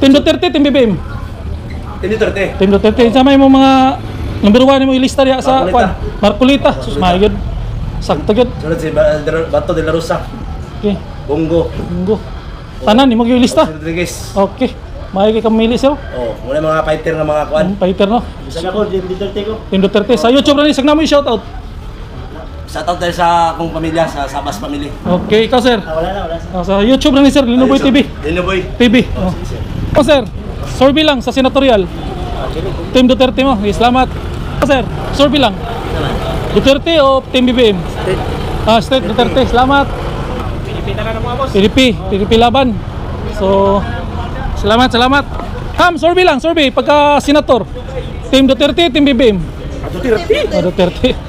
Team Duterte, Team BBM. Team Duterte. Team Duterte. Sa may mo mga number 1 mo ilista diya sa Marcolita. Marcolita. Sus mayod. Sakto gyud. Sunod si Bato de la Rosa. Okay. Bongo. Munggo. Tanan imo gyud ilista. Si Rodriguez. Okay. May kay kamili sir. Oh, muna mga fighter na mga kuan. Fighter no. Bisa na ko Team Duterte ko. Team Duterte sa YouTube ra ni sagna mo i-shout out. Shoutout tayo sa akong pamilya, sa Sabas Family. Okay, ikaw sir. Wala na. Sa YouTube ra ni sir, Linoboy TV. Linoboy. TV. Oh. Oh, sir. Survey lang sa senatorial. Team Duterte mo. Salamat. Oh, sir. Survey lang. Duterte o Team BBM? State Duterte. Salamat. PDP laban. So, salamat. Survey lang, survey. Pagka senator. Team Duterte, Team BBM? Duterte.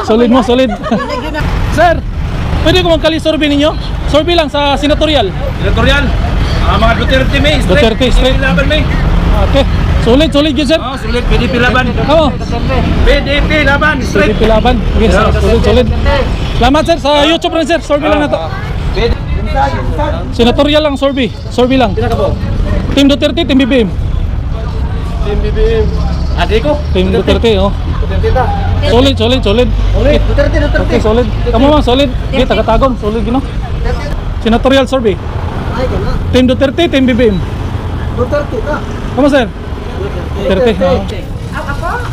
Solid mo, solid. Sir, pwede ko magkali-survey ninyo? Survey lang sa senatorial. Senatorial. Mga Duterte may. Duterte, straight. Laban may. Okay. Solid yun, sir. Sulit. PDP laban. Oo. PDP laban. Straight. PDP laban. Okay, solid. Salamat, sir. Sa YouTube rin, sir. Survey lang na to. Senatorial lang, survey. Survey lang. Team Duterte, Team BBM. Team BBM. Ate ko. Team Duterte, oh. Duterte ta. Solid. Ulit. Duterte. Okay, solid. Kamu ma'am, solid. Okay, taga-tagom. Solid, gino. Senatorial survey. Team Duterte, Team BBM. Duterte ta. Kamu, sir? Duterte.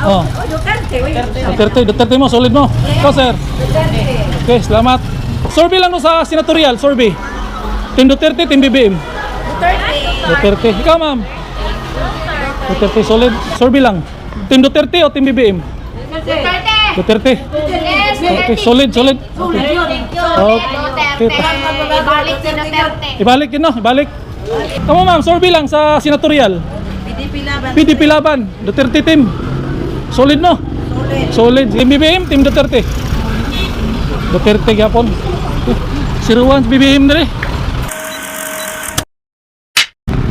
Oh. Duterte mo, solid mo. Ikaw, sir? Okay, salamat. Survey lang no sa senatorial, survey. Team Duterte, Team BBM. Duterte. Ikaw, ma'am? Duterte, solid. Survey lang. Team Duterte o Team BBM? Duterte. Okay, solid. Okay. Ibalik yun, no? Ibalik. Kamu, ma'am, survey lang sa senatorial. PDP laban. Duterte team. Solid, no? Solid. Team BBM, Team Duterte. Duterte gyapon. Siruan BBM dali.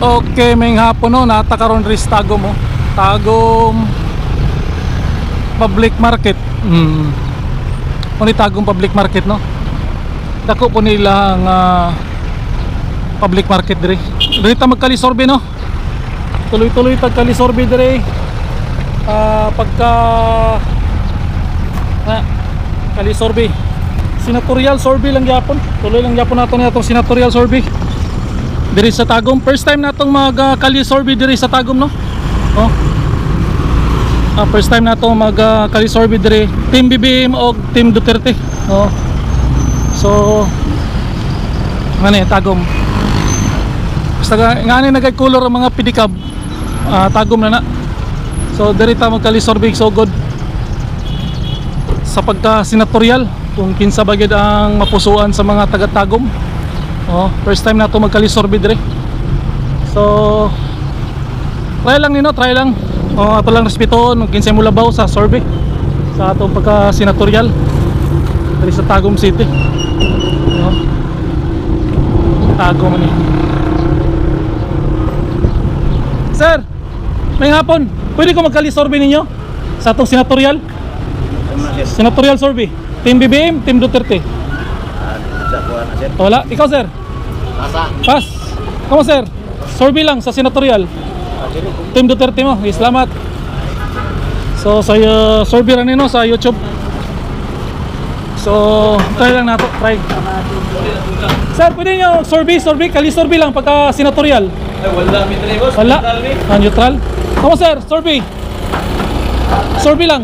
Okay, may hapon no, natakaroon rin sa Tagum oh. Tagum Public Market. Ni Tagum Public Market no. Dako po nilang public market diri. Diri ta magkalisorbe no. Tuloy-tuloy tag kalisorbe diri. Pagka kalisorbe. Senatorial survey lang gyapon. Tuloy lang gyapon nato ni atong senatorial survey. Diri sa Tagum, first time natong mag-kali-survey diri sa Tagum no. Oh. First time nato mag-kali-survey diri Team BBM o Team Duterte. Oh. So ngani Tagum. Basta ngani nagay-color ang mga pedicab. Tagum na na. So diri ta mag-kali-survey so good. Sa pagka-senatorial kung kinsa bagid ang mapusuan sa mga taga-Tagum. Oh, first time na ito magkalisorbe dire. So try lang nino, try lang. Oh, ato lang respeton kung kinsay mo labaw sa survey sa atong pagka-senatorial diri sa Tagum City. Oh. Tagum ni. Sir, may hapon. Pwede ko magkalisorbe ninyo sa atong senatorial? Senatorial survey. Team BBM, Team Duterte. Wala. Ikaw, sir? Pass. Kamu, sir? Survey lang sa senatorial. Team Duterte mo. Salamat. So, sa survey rin nino sa YouTube. So, try lang nato. Try. Sir, pwede nyo survey. Kali-survey lang pagka senatorial. Wala. Neutral. Kamu, sir? Survey. Survey lang.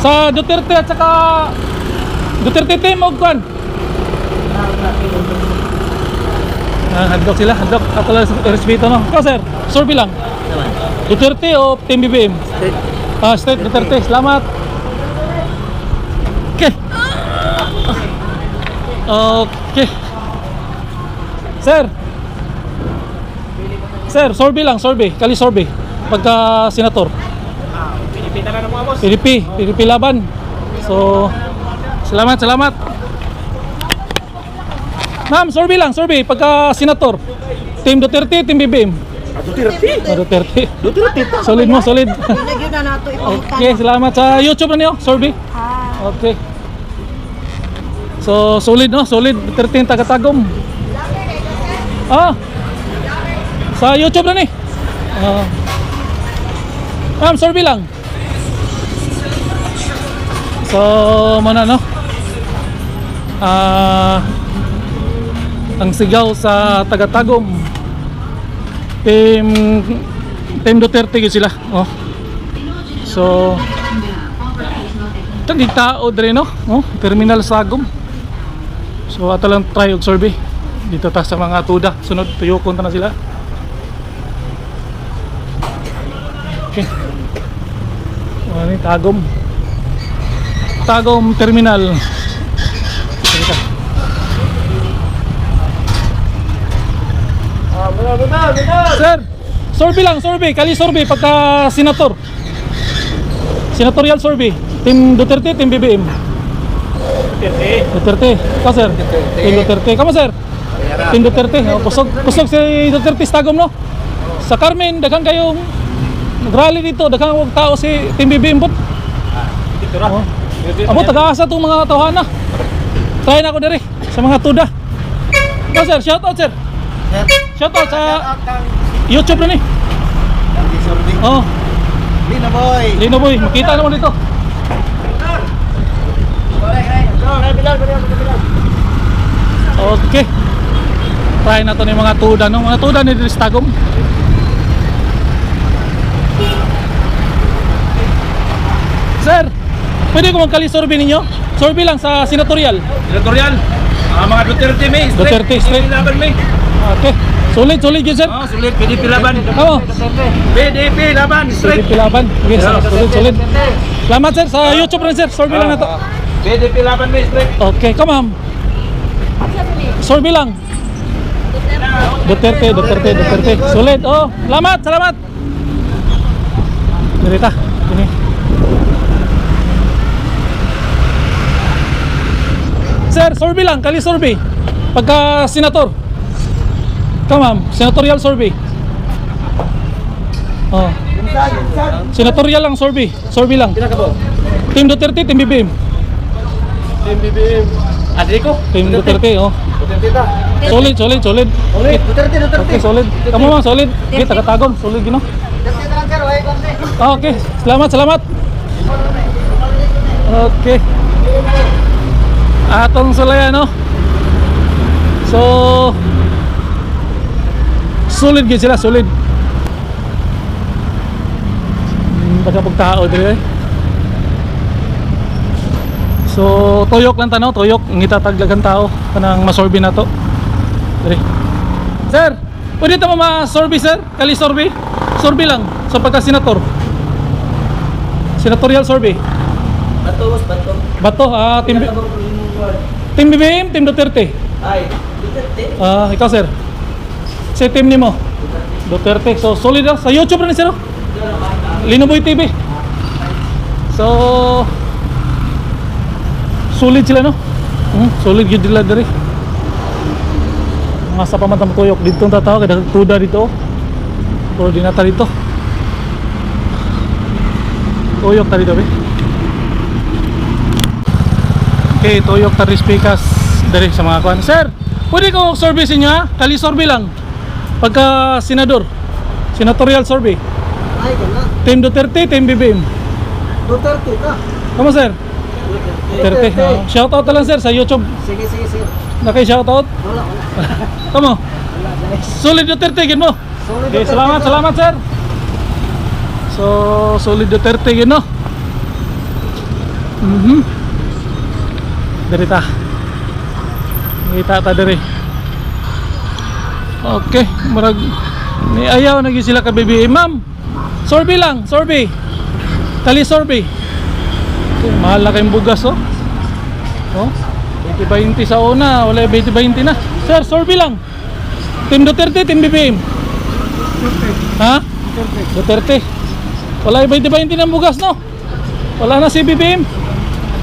Sa Duterte at saka Duterte team o kwan? Handok sila, handok. Ako lang respeto no. Ikaw sir, survey lang. Duterte o Team BBM? State Duterte, salamat. Okay. Okay. Sir, survey lang, survey. Kali survey. Pagka senator. PDP laban. So, salamat. Ma'am, survey lang, survey. Pagka senator. Team Duterte, Team BBM? Duterte. Solid mo, solid. Okay, salamat sa YouTube na niyo, survey. Okay. So, solid no, solid. Duterte yung taga-Tagum. Sa YouTube na ni. Ma'am, survey lang. So, muna no. Ang sigaw sa taga-tagom. Team Duterte yun sila. Oh. So, tagi tao dre no. Oh, Terminal Sagom. So, ato lang try og survey. Dito ta sa mga tuda. Sunod tuyokon ta na sila. Okay. Ano Tagom. Tagom Terminal. Sir, survey lang, survey. Kali survey pagka senator. Senatorial survey. Team Duterte, Team BBM. Duterte. Ka sir? Team Duterte. Kamu sir? Team Duterte. Oh, kusog si Duterte sa Tagom no? Sa Carmen, daghang kayong nag-rally dito, daghang wag tao si Team BBM bot. Oh. Amo taga-asa tong mga tawhana. Try na ako diri sa mga tuda. Ka sir, shout out sir. Shout out sa YouTube na ni. Oh. Lino boy, makita naman dito. Okay. Try na to ni mga tuda no. Mga tuda ni Tagom. Sir, pwede ko magkali-survey ninyo? Survey lang sa senatorial. Senatorial. Mga Duterte may. Duterte straight. Laban may. Okay. Sulit yun sir. Sulit. PDP laban. Oo. PDP laban. Straight. PDP laban. Yes, sulit. Salamat sir sa YouTube rin sir. Survey lang na to. PDP laban may. Straight. Okay, come on. Survey lang. Duterte. Sulit. Oh, salamat. Dirita. Ini. Sir, survey lang, kali survey. Pagka senator. Come on, senatorial survey. Oh. Senatorial lang survey. Survey lang. Team Duterte, Team BBM. Team BBM. Adrico. Team Duterte, oh. Duterte ta. Solid. Duterte. Okay, solid. Kamu ma'am, solid. Okay, taga-Tagom, solid gino. Okay, salamat. Okay. Atong sulaya no. So solid gid sila, solid. Pagkapagtao dire. So tuyok lang tanaw, tuyok ngita taglagan tao kanang masorbi na to. Dire. Sir, pwede ta ma-survey sir? Kali survey? Survey lang sa pagka-senator. Senatorial survey. Bato, Team BBM, Team Duterte. Ay, Duterte. Ikaw sir. Si team nimo. Duterte. So solid sa YouTube rin sir. Linoboy TV. So solid sila no. Solid gyud sila diri. Masa pa man tuyok dito ang tataw kada tuda dito. Koordinata dito. Tuyok ta dito be. Okay, tuyok ta respikas dari sa mga kuan. Sir, pwede ko survey sa inyo ha? Kali survey lang. Pagka senador. Senatorial survey. Ay, ganda. Team Duterte, Team BBM. Duterte ta. Kamu sir? Duterte. Shout out lang sir sa YouTube. Sige. Nakay shout out. Wala. Kamu? Solid Duterte gid mo. Okay, salamat sir. So, solid Duterte gid no. Dari ta. Ngita ta diri. Okay, marag ni ayaw na gyud sila ka BBM, ma'am. Survey lang, survey. Kali survey. Okay, mahal na kayong bugas oh. Oh, 20-20 sa una, wala 20-20 na. Sir, survey lang. Team Duterte, Team BBM. Ha? Duterte. Wala 20-20 ng bugas no. Wala na si BBM.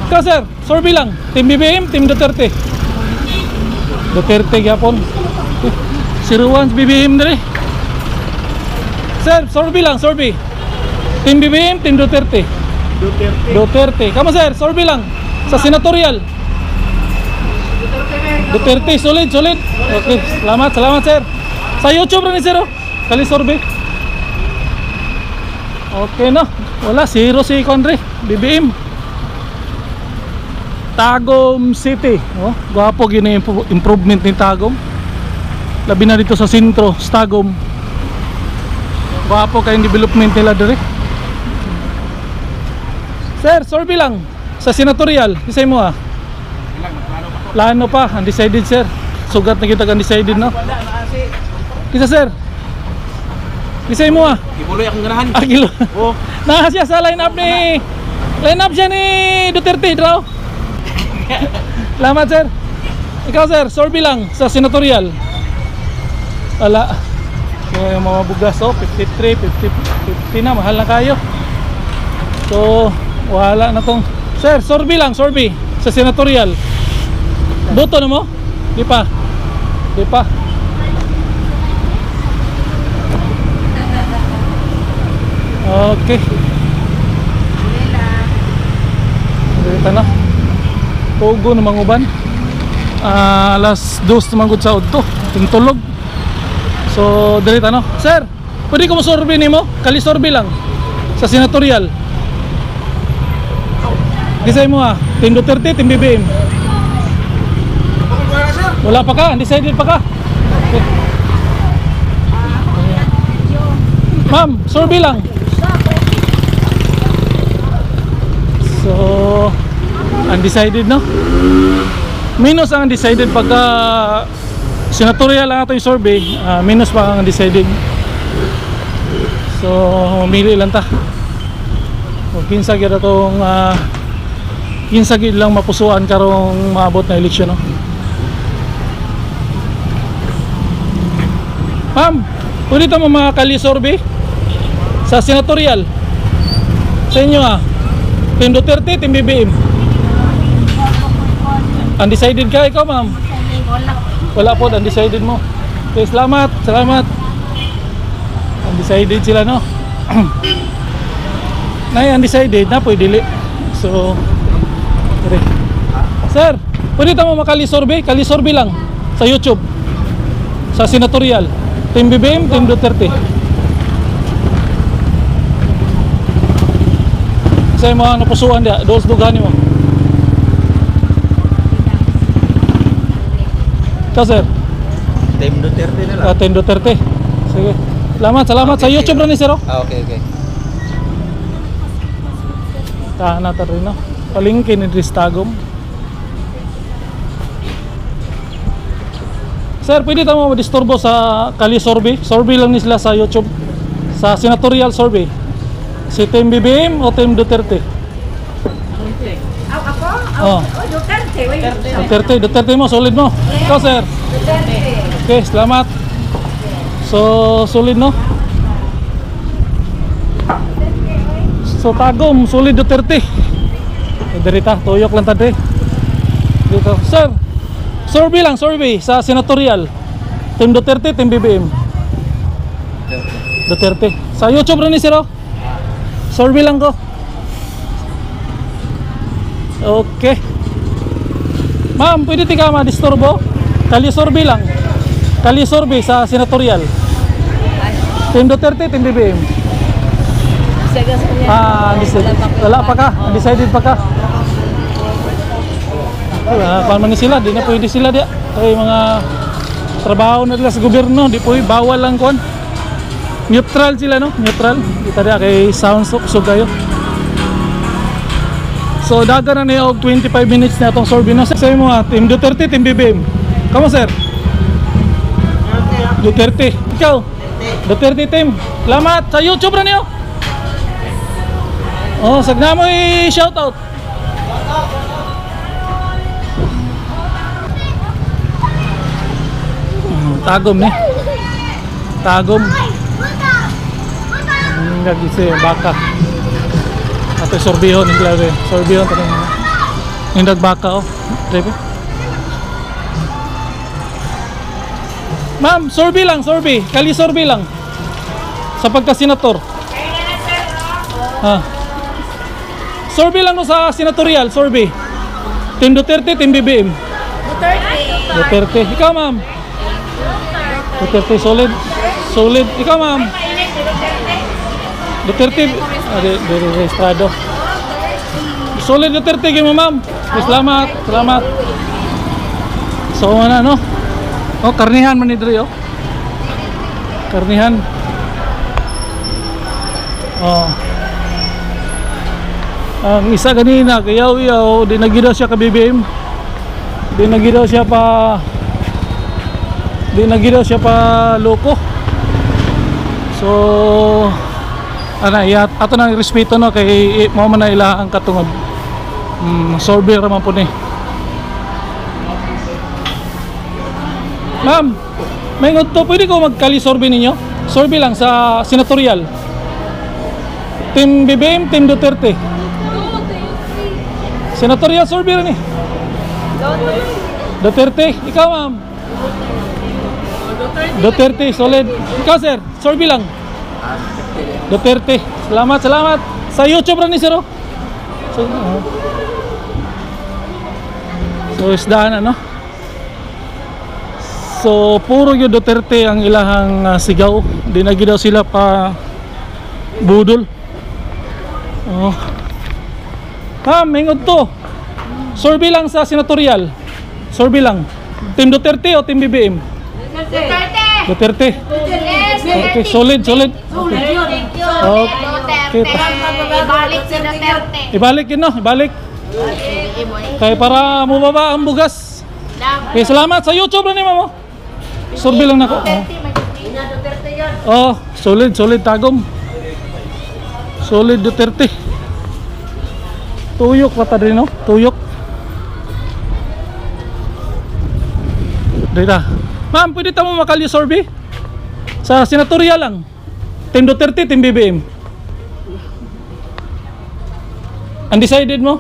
Ka sir, survey lang. Team BBM, Team Duterte. Duterte gyapon. Siruan BBM diri. Sir, survey lang, survey. Team BBM, Team Duterte. Duterte. Kamu sir, survey lang sa senatorial. Duterte, solid. Okay, salamat sir. Sa YouTube rin sir. Kalisorbe. Okay na. Wala, zero si Conre. BBM. Tagum City. Oh, gwapo gini improvement ni Tagum. Labi na dito sa sentro, sa Tagum. Gwapo kayong development nila dire. Sir, sorby lang sa senatorial. Isay mo ah. Plano pa, undecided sir. Sugat na kita undecided no. Kisa sir. Isay mo ah. Ibuloy akong ganahan. Kilo. Oh. Nah, siya sa line up siya ni Duterte draw. Salamat sir. Ikaw sir, sorby lang sa senatorial. Wala. So yung mga bugas, 53, 50 na, mahal na kayo. So wala na tong. Sir, sorby lang, sorby sa senatorial. Boto na mo? Di pa. Okay. Dito na. Togo na manguban. Alas 2 na manggod sa udto. Tintulog. So, dito no. Sir, pwede ko masorbe nimo? Kalisorbe lang. Sa senatorial. Disay mo Team Duterte, Team BBM. Wala pa ka? Undecided pa ka? Okay. Ma'am, sorbe lang. So, undecided no? Minus ang undecided pagka senatorial lang ito yung survey, minus pa ang undecided. So, mamili lang ta. So, kinsa gid atong kinsa gid lang mapusuan karong maabot na eleksyon no? Ma'am, pwede ito mga kali-survey sa senatorial sa inyo Team Duterte, Team BBM. Undecided ka ikaw ma'am? Wala po, undecided mo. Okay, salamat. Undecided sila no? Nay undecided na pwede dili. So dire. Sir, pwede tamo makali-survey? Kali-survey lang sa YouTube. Sa senatorial. Team BBM, Team Duterte. Sa mga napusuan dia, dos dugani mo. Ikaw sir? Team Duterte na lang. Team Duterte. Sige. Salamat sa YouTube rin ni sir. Okay. Tahan natin rin no. Palingkin ni Tagum. Sir, pwede tamo madisturbo sa Kali Survey? Survey lang ni sila sa YouTube. Sa senatorial survey. Si Team BBM o Team Duterte? Ako? Duterte. Duterte mo, solid mo. Ikaw sir? Duterte. Okay, salamat. So, solid no? So, Tagum, solid Duterte. Derita, tuyok lang tadi. Dito. Sir, survey sa senatorial. Team Duterte, Team BBM. Duterte. Sa YouTube rin ni sir. Survey lang ko. Okay. Ma'am, pwede tika ma-disturbo? Kali-survey lang. Kali-survey sa senatorial. Team Duterte, Team BBM. Undecided. Wala pa ka? Undecided pa ka? Kung man sila, di na pwede sila dia. Kaya mga trabaho na nila sa gobyerno, di pwede, bawal lang kon. Neutral sila no? Neutral. Kita dia kay sound so kayo. So daga na niya og 25 minutes na itong survey no. Sa mo Team Duterte, Team BBM. Kamo sir? Duterte. Ikaw? Duterte team. Salamat sa YouTube ra niyo. Oh, sagna mo i-shoutout. Tagum ni. Tagum. Gagisi baka. Ato sorbihon ni klaro. Sorbihon tanong. Indag baka Debe. Ma'am, survey lang, survey. Kali survey lang. Sa pagka-senator. Survey lang no sa senatorial, survey. Team Duterte, Team BBM. Duterte. Duterte. Ikaw, ma'am? Duterte, solid. solid. Ikaw, ma'am. Duterte. Registrado. Solid Duterte kayo, ma'am. Salamat. Salamat. So, ano, no? Oh, karnihan man ni Dre, oh. Karnihan. Oh. Ang isa kanina, kayaw-yaw, di nagidaw siya ka BBM. Di nagidaw siya pa loko. So, ana, ato na respeto no kay mo man na ila ang katungod. Sorbe raman po ni. Ma'am, may to pwede ko magkali sorbe ninyo? Sorbe lang sa senatorial. Team BBM, Team Duterte. Senatorial sorbe rin eh. Duterte, ikaw ma'am. Duterte, solid. Ikaw sir, sorbe lang. Duterte. Salamat, salamat. Sa YouTube rin ni sir, oh. So isdaan ano. So puro yung Duterte ang ilahang sigaw. Di na daw sila pa budol. Oh. Mingod to. Survey lang sa senatorial. Survey lang. Team Duterte o Team BBM? Duterte. Okay, solid, solid. Okay. Okay. Ibalik si Duterte. Ibalik yun no, ibalik. Kaya para mababa ang bugas. Okay, salamat sa YouTube na ni mamo. Survey lang nako. Oh, solid, solid tagom. Solid Duterte. Tuyok mata din no, tuyok. Dita. Ma'am, pwede tamo makali survey? Sa senatorial lang. Team Duterte, Team BBM. Undecided mo?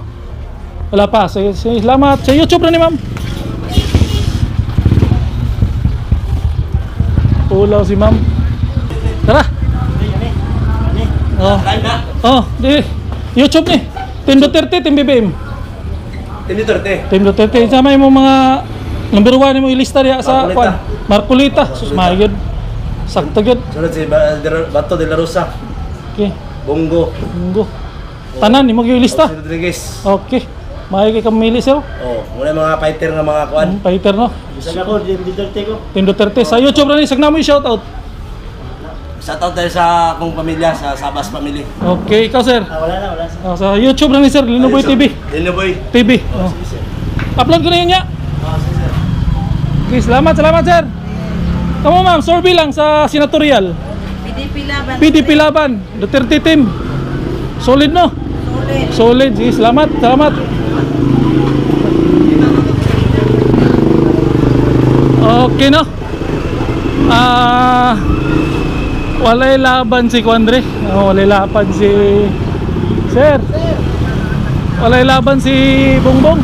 Wala pa. Salamat. Sa YouTube na ni ma'am. Ulaw si ma'am. Tara. Oh. Oh, di YouTube ni. Team Duterte, Team BBM. Team Duterte. Team Duterte. Sama mo mga number 1 mo ilista diya sa Marcolita. Marcolita. Sus mayod. Sakto gyud. Sunod si Bato de la Rosa. Okay. Bongo. Munggo. Tanan imo gyud ilista. Si Rodriguez. Okay. Maayo kay kamili sir. Oh, muna mga fighter nga mga kuan. Fighter no. Isa ako, Team Duterte ko. Team Duterte. Sa YouTube na ni sagna mo i-shout out. Shoutout tayo sa akong pamilya, sa Sabas Family. Okay, ikaw sir. Wala na. Sa YouTube na ni sir, Linoboy TV. Linoboy. TV. Oh. Upload ko na yun niya. Sir. Okay, salamat sir. Kamu ma'am, survey lang sa senatorial. PDP Laban, Duterte team. Solid no? Solid. Sige, salamat. Okay no? Walay laban si Kuandre. Walay laban si Sir. Walay laban si Bongbong.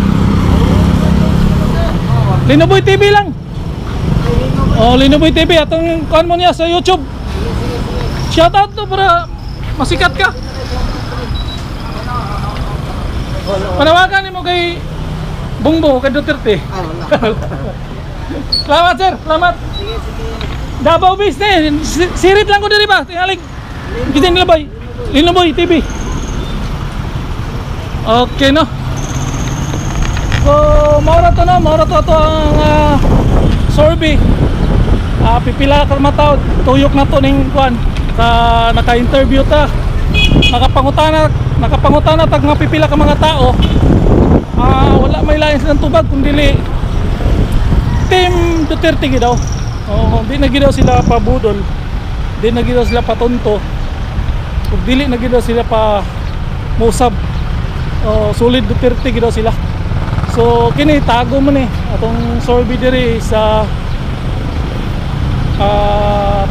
Linoboy TV lang. Oh, Linoboy TV atong kuan mo niya sa YouTube. Shout out to para masikat ka. Panawagan mo kay Bongbong kay Duterte. Salamat sir, salamat. Davao Base na sirit lang ko diri ba? Tingalig. Kita nila boy. Linoboy TV. Okay no. So, maura to ang survey. Pipila ka mataw, tuyok na to ning kuan. Naka-interview ta. Nakapangutana tag nga pipila ka mga tao. Wala may lain silang tubag kundi Team Duterte gid daw. Di na gid daw sila pa budol. Di na gid daw sila patunto. Ug dili na gid daw sila pa musab. Solid Duterte gid daw sila. So kini tago man atong survey diri sa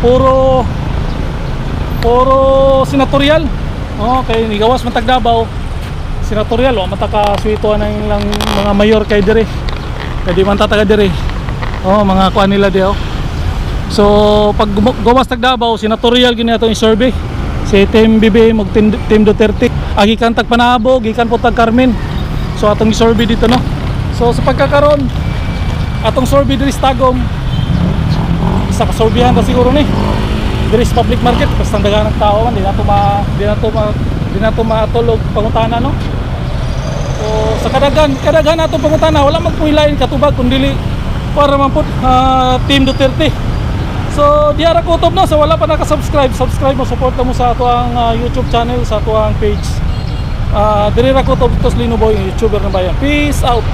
puro senatorial. Kay nigawas man tag Davao. Senatorial mataka suito na lang mga mayor kay diri. Kay di man tataga diri. Mga kuan nila di. So pag gawas tag Davao, senatorial gini atong i-survey. Si Team BBM ug Team Duterte. Gikan tag Panabo, gikan po tag Carmen. So atong i-survey dito no. So sa pagkakaroon atong survey diri sa Tagum. Isa ka surveyan ta siguro ni. Diri sa public market basta daghang tao man di na to matulog pangutana no. So sa kadaghan nato pangutana wala magpuhilain katubag kun dili para man pud Team Duterte. So diara ko utob no, so wala pa naka-subscribe, subscribe mo, support mo sa ato ang YouTube channel, sa ato ang page. Diri ra ko utob tos Lino Boy, YouTuber na bayan. Peace out.